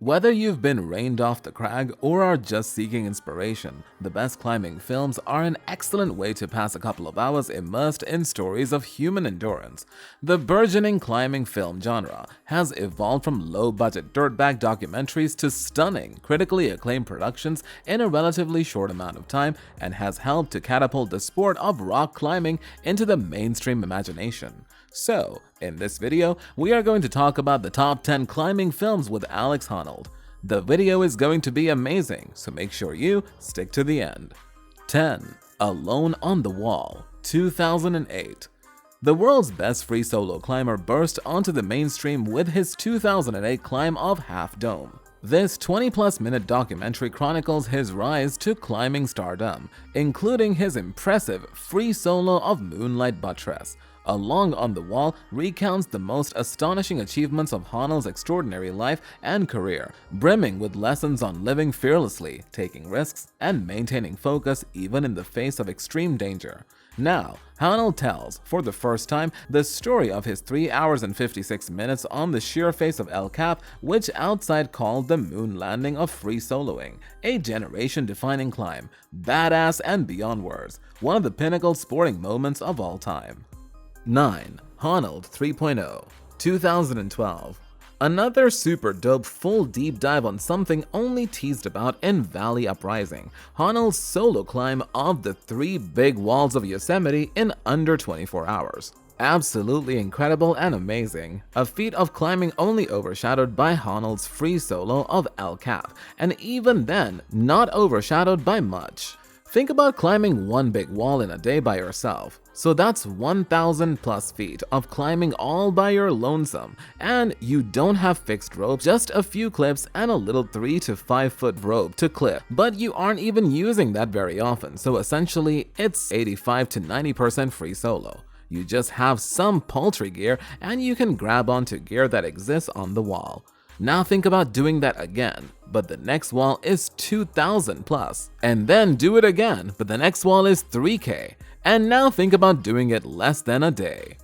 Whether you've been rained off the crag or are just seeking inspiration, the best climbing films are an excellent way to pass a couple of hours immersed in stories of human endurance. The burgeoning climbing film genre has evolved from low-budget dirtbag documentaries to stunning, critically acclaimed productions in a relatively short amount of time and has helped to catapult the sport of rock climbing into the mainstream imagination. So, in this video, we are going to talk about the top 10 climbing films with Alex Honnold. The video is going to be amazing, so make sure you stick to the end. 10. Alone on the Wall, 2008. The world's best free solo climber burst onto the mainstream with his 2008 climb of Half Dome. This 20-plus minute documentary chronicles his rise to climbing stardom, including his impressive free solo of Moonlight Buttress. Alone on the Wall recounts the most astonishing achievements of Honnold's extraordinary life and career, brimming with lessons on living fearlessly, taking risks, and maintaining focus even in the face of extreme danger. Now, Honnold tells, for the first time, the story of his 3 hours and 56 minutes on the sheer face of El Cap, which outside called the moon landing of free soloing, a generation-defining climb, badass and beyond words, one of the pinnacle sporting moments of all time. 9. Honnold 3.0, 2012. Another super dope full deep dive on something only teased about in Valley Uprising, Honnold's solo climb of the 3 big walls of Yosemite in under 24 hours. Absolutely incredible and amazing, a feat of climbing only overshadowed by Honnold's free solo of El Cap, and even then not overshadowed by much. Think about climbing one big wall in a day by yourself. So that's 1,000 plus feet of climbing all by your lonesome, and you don't have fixed rope, just a few clips and a little 3 to 5 foot rope to clip, but you aren't even using that very often, so essentially it's 85 to 90% free solo. You just have some paltry gear and you can grab onto gear that exists on the wall. Now think about doing that again, but the next wall is 2,000 plus, and then do it again, but the next wall is 3K, and now think about doing it less than a day.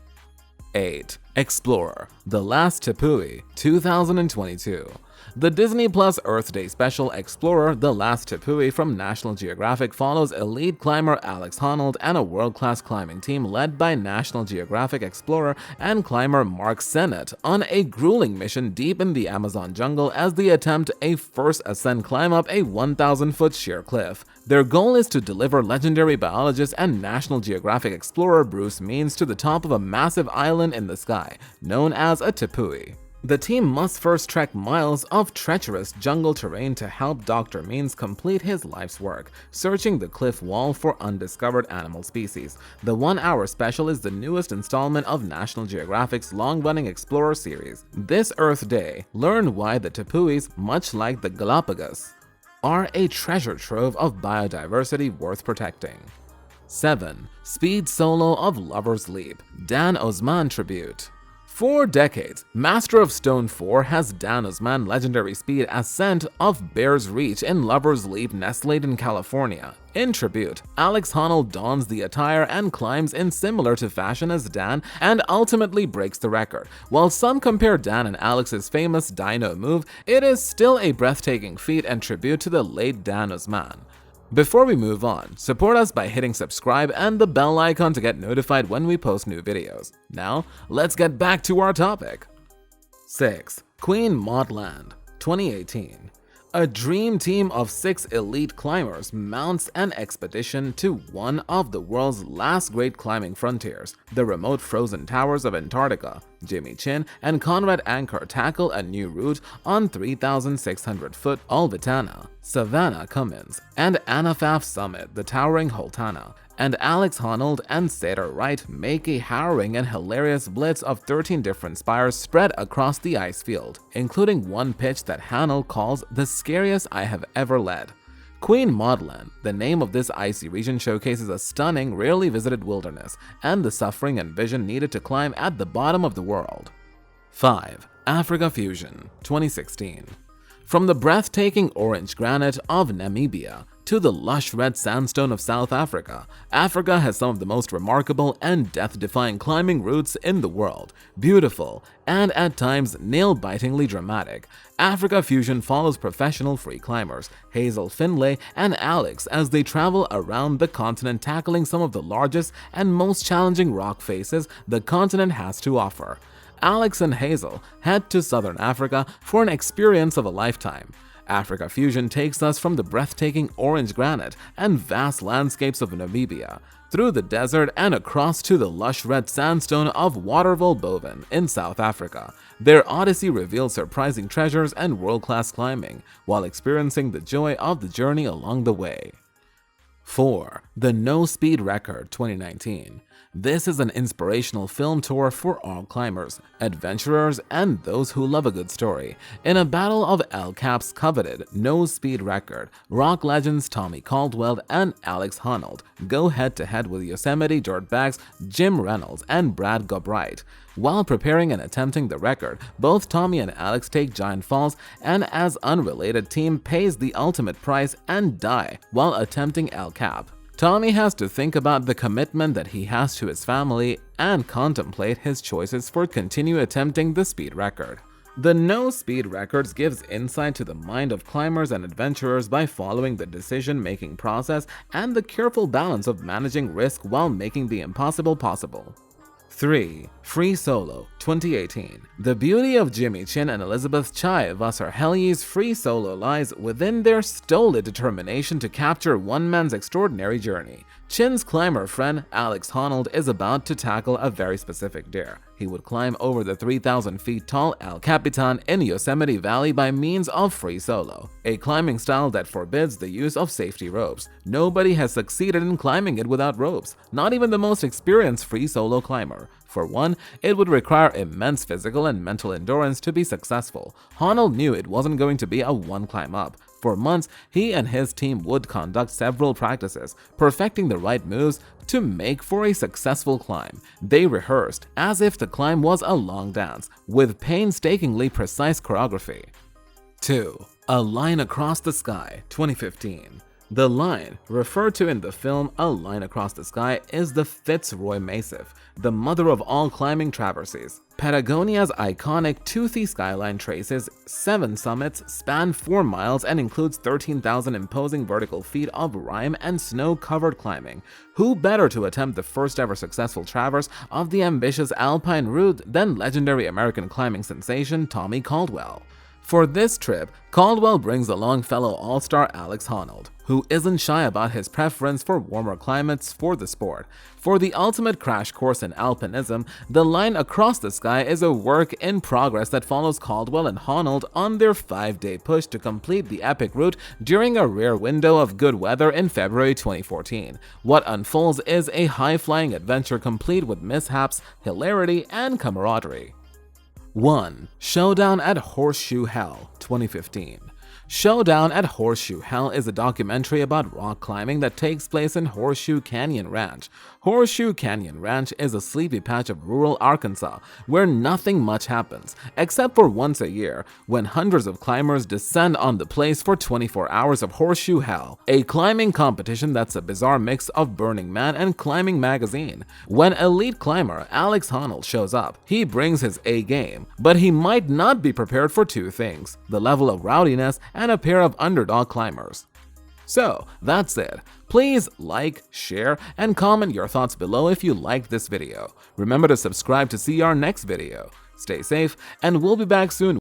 8. Explorer, The Last Tepui, 2022. The Disney Plus Earth Day special Explorer, The Last Tepui from National Geographic follows elite climber Alex Honnold and a world-class climbing team led by National Geographic explorer and climber Mark Sennett on a grueling mission deep in the Amazon jungle as they attempt a first ascent climb up a 1,000-foot sheer cliff. Their goal is to deliver legendary biologist and National Geographic explorer Bruce Means to the top of a massive island in the sky, known as a tepui. The team must first trek miles of treacherous jungle terrain to help Dr. Means complete his life's work, searching the cliff wall for undiscovered animal species. The 1-hour special is the newest installment of National Geographic's long-running Explorer series. This Earth Day, learn why the tepuis, much like the Galapagos, are a treasure trove of biodiversity worth protecting. 7. Speed solo of Lover's Leap, Dan Osman tribute. For decades, Master of Stone 4 has Dan Osman legendary speed ascent of Bear's Reach in Lover's Leap nestled in California. In tribute, Alex Honnold dons the attire and climbs in similar to fashion as Dan and ultimately breaks the record. While some compare Dan and Alex's famous Dino move, it is still a breathtaking feat and tribute to the late Dan Osman. Before we move on, support us by hitting subscribe and the bell icon to get notified when we post new videos. Now, let's get back to our topic. 6. Queen Maud Land, 2018. A dream team of 6 elite climbers mounts an expedition to one of the world's last great climbing frontiers, the remote frozen towers of Antarctica. Jimmy Chin and Conrad Anker tackle a new route on 3,600-foot Olvitana, Savannah Cummins, and Anafaf summit the towering Holtana, and Alex Honnold and Sater Wright make a harrowing and hilarious blitz of 13 different spires spread across the ice field, including one pitch that Honnold calls the scariest I have ever led. Queen Maud Land, the name of this icy region, showcases a stunning, rarely visited wilderness and the suffering and vision needed to climb at the bottom of the world. 5. Africa Fusion, 2016. From the breathtaking orange granite of Namibia to the lush red sandstone of South Africa. Africa has some of the most remarkable and death-defying climbing routes in the world. Beautiful and at times nail-bitingly dramatic, Africa Fusion follows professional free climbers Hazel Finlay and Alex as they travel around the continent, tackling some of the largest and most challenging rock faces the continent has to offer. Alex and Hazel head to southern Africa for an experience of a lifetime. Africa Fusion takes us from the breathtaking orange granite and vast landscapes of Namibia, through the desert and across to the lush red sandstone of Waterval Boven in South Africa. Their odyssey reveals surprising treasures and world-class climbing, while experiencing the joy of the journey along the way. 4. The No Speed Record 2019. This is an inspirational film tour for all climbers, adventurers, and those who love a good story. In a battle of El Cap's coveted No Speed Record, rock legends Tommy Caldwell and Alex Honnold go head-to-head with Yosemite dirtbags Jim Reynolds and Brad Gobright. While preparing and attempting the record, both Tommy and Alex take giant falls and as unrelated team pays the ultimate price and die while attempting El Cap. Tommy has to think about the commitment that he has to his family and contemplate his choices for continue attempting the speed record. The No Speed Records gives insight to the mind of climbers and adventurers by following the decision-making process and the careful balance of managing risk while making the impossible possible. 3. Free Solo 2018. The beauty of Jimmy Chin and Elizabeth Chai Vasarhelyi's Free Solo lies within their stolid determination to capture one man's extraordinary journey. Chin's climber friend Alex Honnold is about to tackle a very specific dare. He would climb over the 3,000 feet tall El Capitan in Yosemite Valley by means of free solo, a climbing style that forbids the use of safety ropes. Nobody has succeeded in climbing it without ropes, not even the most experienced free solo climber. For one, it would require immense physical and mental endurance to be successful. Honnold knew it wasn't going to be a one climb up. For months, he and his team would conduct several practices, perfecting the right moves to make for a successful climb. They rehearsed as if the climb was a long dance, with painstakingly precise choreography. 2. A Line Across the Sky 2015. The line, referred to in the film A Line Across the Sky, is the Fitzroy Massif, the mother of all climbing traverses. Patagonia's iconic toothy skyline traces 7 summits, span 4 miles, and includes 13,000 imposing vertical feet of rime and snow-covered climbing. Who better to attempt the first-ever successful traverse of the ambitious alpine route than legendary American climbing sensation Tommy Caldwell? For this trip, Caldwell brings along fellow all-star Alex Honnold, who isn't shy about his preference for warmer climates for the sport. For the ultimate crash course in alpinism, The Line Across the Sky is a work in progress that follows Caldwell and Honnold on their 5-day push to complete the epic route during a rare window of good weather in February 2014. What unfolds is a high-flying adventure complete with mishaps, hilarity, and camaraderie. 1. Showdown at Horseshoe Hell 2015. Showdown at Horseshoe Hell is a documentary about rock climbing that takes place in Horseshoe Canyon Ranch. Horseshoe Canyon Ranch is a sleepy patch of rural Arkansas where nothing much happens, except for once a year when hundreds of climbers descend on the place for 24 hours of Horseshoe Hell, a climbing competition that's a bizarre mix of Burning Man and Climbing Magazine. When elite climber Alex Honnold shows up, he brings his A game, but he might not be prepared for 2 things: the level of rowdiness and a pair of underdog climbers. So, that's it. Please like, share, and comment your thoughts below if you liked this video. Remember to subscribe to see our next video. Stay safe, and we'll be back soon